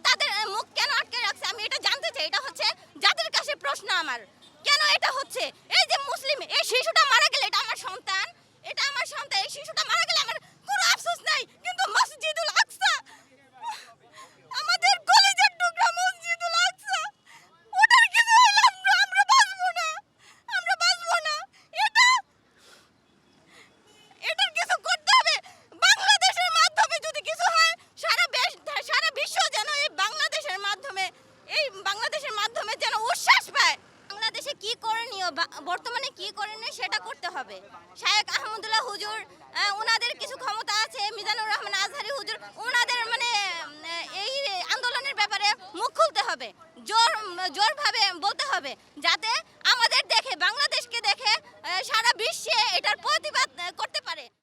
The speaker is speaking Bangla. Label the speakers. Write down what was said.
Speaker 1: তাদের মুখ কেন আটকে রাখছে আমি এটা জানতে চাই। এটা হচ্ছে জাতির কাছে প্রশ্ন আমার, কেন এটা হচ্ছে? এই যে মুসলিম এই শিশুটা মারা গেলে এটা আমার সন্তান, এটা আমার সন্তান। এই শিশুটা মারা গেলে আমার কোনো আফসোস নাই, কিন্তু মসজিদুল আকসা, আমাদের কলেজের টুকরা মসজিদুল আকসা, ওটার কিছু হইলে আমরা বাঁচবো না, আমরা বাঁচবো না। এটা এটার কিছু করতে হবে। বাংলাদেশের মাধ্যমে যদি কিছু হয়, সারা বিশ্ব যেন এই বাংলাদেশের মাধ্যমে যেন উচ্ছ্বাস পায়। বাংলাদেশে কি করণীয়, বর্তমানে কি করণীয় সেটা করতে হবে। শায়েখ আহমদুল্লাহ হুজুর, ওনাদের কিছু ক্ষমতা আছে, মিজানুর রহমান আজহারি হুজুর, ওনাদের মানে এই আন্দোলনের ব্যাপারে মুখ খুলতে হবে, জোরভাবে বলতে হবে, যাতে